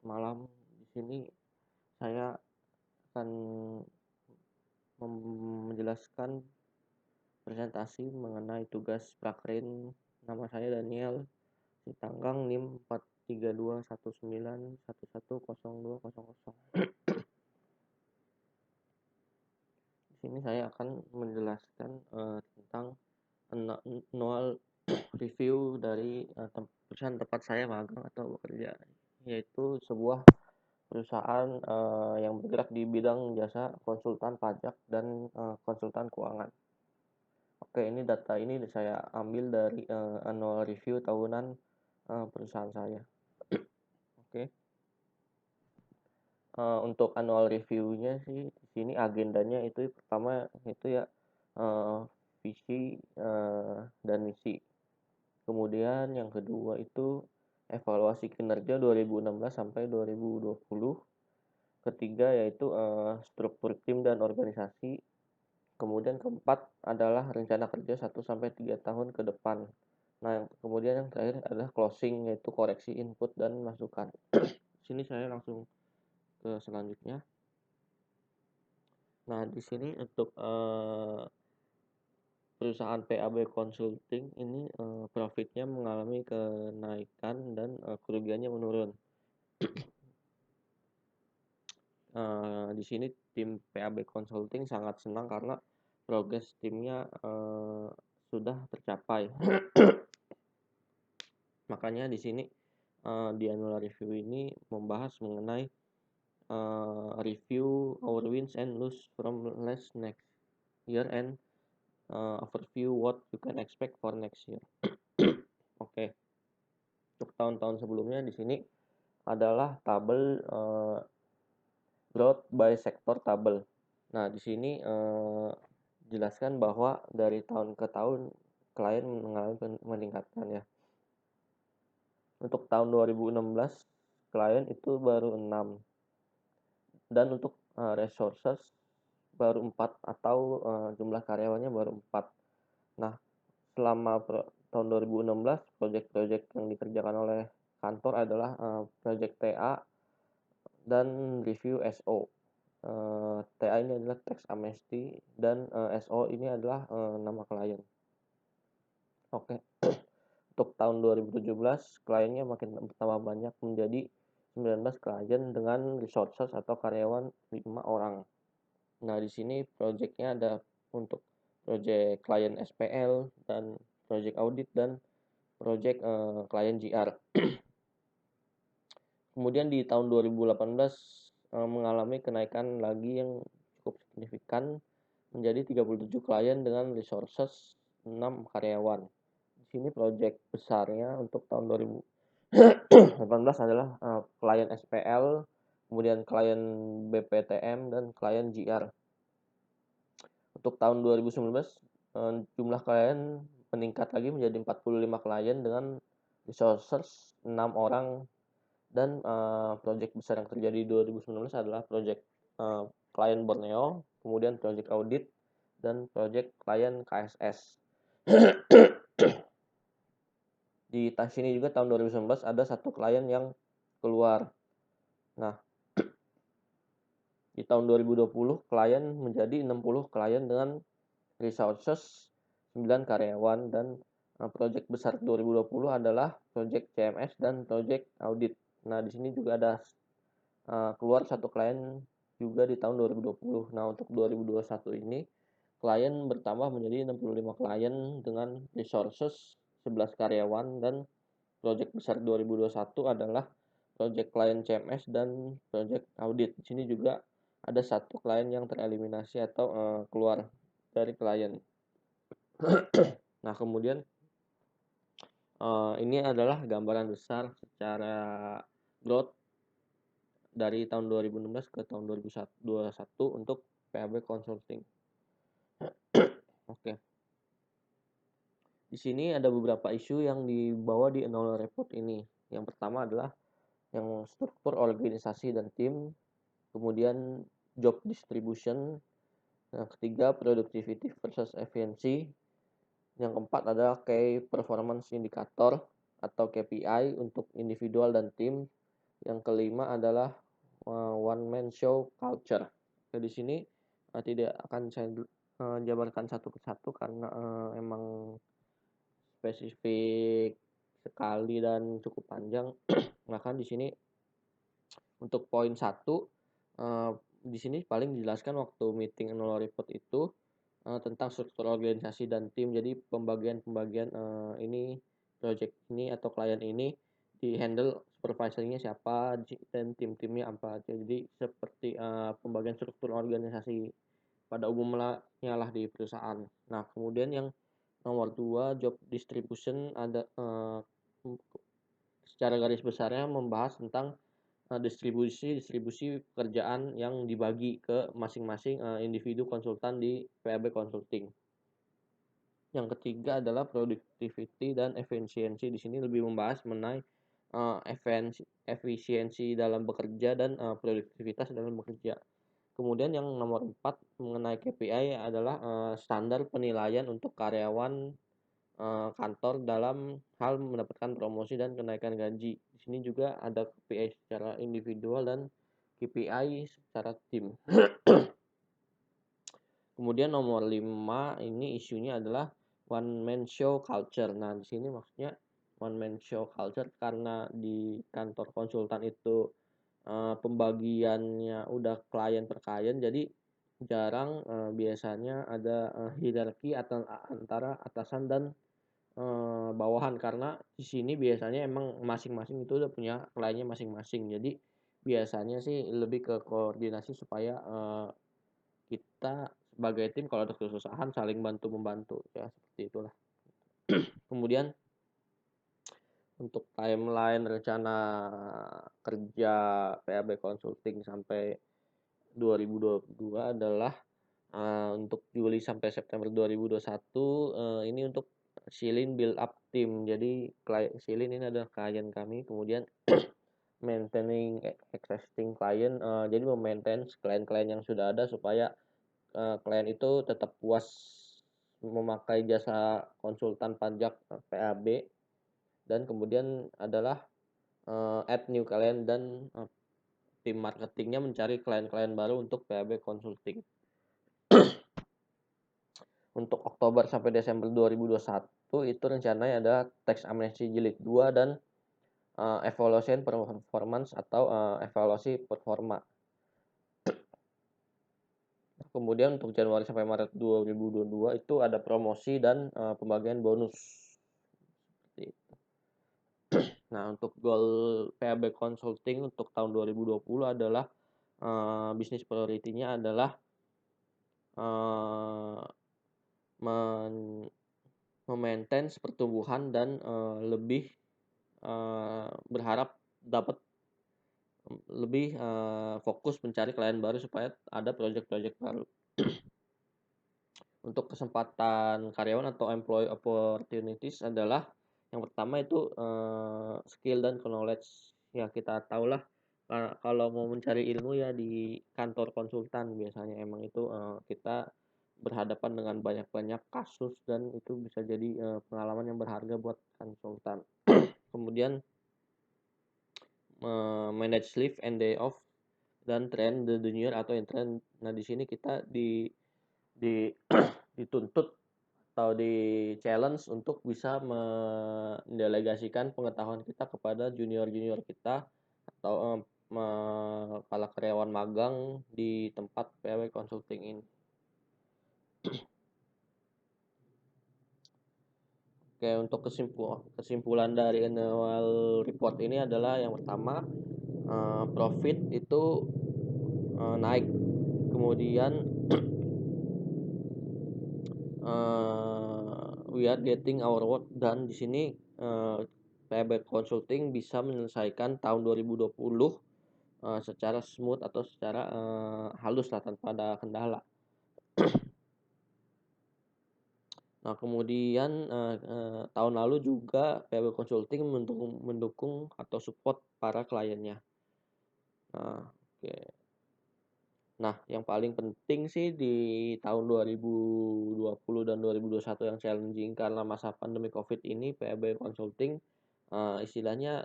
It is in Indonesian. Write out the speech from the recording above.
Malam. Di sini saya akan menjelaskan presentasi mengenai tugas Prakrin. Nama saya Daniel Sitanggang, NIM 43219110200. Di sini saya akan menjelaskan tentang annual review dari perusahaan tempat saya magang atau bekerja, yaitu sebuah perusahaan yang bergerak di bidang jasa konsultan pajak dan konsultan keuangan. Oke, ini data ini saya ambil dari annual review tahunan perusahaan saya. Oke. Untuk annual review-nya sih di sini agendanya itu pertama itu ya visi dan misi. Kemudian yang kedua itu evaluasi kinerja 2016 sampai 2020. Ketiga yaitu struktur tim dan organisasi. Kemudian keempat adalah rencana kerja 1 sampai 3 tahun ke depan. Nah, kemudian yang terakhir adalah closing, yaitu koreksi input dan masukan. Sini saya langsung ke selanjutnya. Nah, di sini untuk perusahaan PAB Consulting ini profitnya mengalami kenaikan dan kerugiannya menurun. Di sini tim PAB Consulting sangat senang karena progres timnya sudah tercapai. Makanya di sini di annual review ini membahas mengenai review our wins and lose from last next year and overview what you can expect for next year. Oke. Untuk tahun-tahun sebelumnya di sini adalah tabel growth by sector tabel. Nah, di sini jelaskan bahwa dari tahun ke tahun klien mengalami peningkatan ya. Untuk tahun 2016 klien itu baru 6. Dan untuk resources baru 4 atau jumlah karyawannya baru 4. Nah, selama tahun 2016 proyek-proyek yang dikerjakan oleh kantor adalah proyek TA dan review SO. TA ini adalah tax amnesty dan SO ini adalah nama klien. Oke. Untuk tahun 2017 kliennya makin bertambah banyak menjadi 19 klien dengan resources atau karyawan 5 orang. Nah, di sini proyeknya ada untuk proyek klien SPL dan proyek audit dan proyek klien GR. Kemudian di tahun 2018 mengalami kenaikan lagi yang cukup signifikan menjadi 37 klien dengan resources 6 karyawan. Di sini proyek besarnya untuk tahun 2018 adalah klien SPL, kemudian klien BPTM dan klien GR. Untuk tahun 2019 jumlah klien meningkat lagi menjadi 45 klien dengan resources 6 orang dan proyek besar yang terjadi di 2019 adalah proyek klien Borneo, kemudian proyek audit dan proyek klien KSS. Di sini juga tahun 2019 ada satu klien yang keluar. Nah, di tahun 2020 klien menjadi 60 klien dengan resources 9 karyawan dan proyek besar 2020 adalah proyek CMS dan proyek audit. Nah, di sini juga ada keluar satu klien juga di tahun 2020. Nah, untuk 2021 ini klien bertambah menjadi 65 klien dengan resources 11 karyawan dan proyek besar 2021 adalah proyek klien CMS dan proyek audit. Di sini juga ada satu klien yang tereliminasi atau keluar dari klien. Nah, kemudian ini adalah gambaran besar secara growth dari tahun 2016 ke tahun 2021 untuk PAB Consulting. Oke. Di sini ada beberapa isu yang dibawa di annual report ini. Yang pertama adalah yang struktur organisasi dan tim, kemudian job distribution, yang ketiga productivity versus efficiency, yang keempat adalah key performance indicator atau KPI untuk individual dan tim, Yang kelima adalah one man show culture. Di sini tidak akan saya jabarkan satu persatu karena emang spesifik sekali dan cukup panjang. Maka di sini untuk poin satu, di sini paling dijelaskan waktu meeting annual report itu tentang struktur organisasi dan tim. Jadi pembagian-pembagian ini project ini atau klien ini di-handle supervisornya siapa dan tim-timnya apa aja. Jadi seperti pembagian struktur organisasi pada umumnya lah di perusahaan. Nah, kemudian yang nomor 2 job distribution ada secara garis besarnya membahas tentang distribusi pekerjaan yang dibagi ke masing-masing individu konsultan di PAB Consulting. Yang ketiga adalah productivity dan efisiensi. Di sini lebih membahas mengenai efisiensi dalam bekerja dan produktivitas dalam bekerja. Kemudian yang nomor 4 mengenai KPI adalah standar penilaian untuk karyawan kantor dalam hal mendapatkan promosi dan kenaikan gaji. Di sini juga ada KPI secara individual dan KPI secara tim. Kemudian nomor 5 ini isunya adalah one man show culture. Nah, di sini maksudnya one man show culture karena di kantor konsultan itu pembagiannya udah klien per klien, jadi jarang biasanya ada hierarki atau antara atasan dan bawahan, karena di sini biasanya emang masing-masing itu udah punya kliennya masing-masing. Jadi biasanya sih lebih ke koordinasi supaya kita sebagai tim kalau ada kesusahan saling bantu-membantu ya, seperti itulah. Kemudian untuk timeline rencana kerja PAB Consulting sampai 2022 adalah untuk Juli sampai September 2021 ini untuk Shilin build up tim. Jadi Shilin ini adalah klien kami, kemudian maintaining existing client, jadi memaintain klien-klien yang sudah ada supaya klien itu tetap puas memakai jasa konsultan pajak PAB, dan kemudian adalah add new client dan tim marketingnya mencari klien-klien baru untuk PAB Consulting. Untuk Oktober sampai Desember 2021 itu rencananya ada tax amnesty jilid 2 dan evaluation performance atau evaluasi performa. Kemudian untuk Januari sampai Maret 2022 itu ada promosi dan pembagian bonus. Seperti itu. Nah, untuk goal PAB Consulting untuk tahun 2020 adalah bisnis priority-nya adalah memaintain pertumbuhan dan lebih berharap dapat lebih fokus mencari klien baru supaya ada project-project baru. Untuk kesempatan karyawan atau employee opportunities adalah yang pertama itu skill dan knowledge. Ya, kita tahulah kalau mau mencari ilmu ya di kantor konsultan biasanya emang itu kita berhadapan dengan banyak-banyak kasus dan itu bisa jadi pengalaman yang berharga buat konsultan. Kemudian manage leave and day off dan train the junior atau intern. Nah, di sini kita dituntut atau di challenge untuk bisa mendelegasikan pengetahuan kita kepada junior-junior kita atau para karyawan magang di tempat PAB Consulting ini. Oke, untuk kesimpulan dari annual report ini adalah yang pertama, profit itu naik, kemudian we are getting our work done. Di sini PAB Consulting bisa menyelesaikan tahun 2020 secara smooth atau secara halus lah tanpa ada kendala. Nah, kemudian tahun lalu juga PAB Consulting mendukung atau support para kliennya. Nah, oke. Nah, yang paling penting sih di tahun 2020 dan 2021 yang challenging karena masa pandemi COVID ini, PAB Consulting istilahnya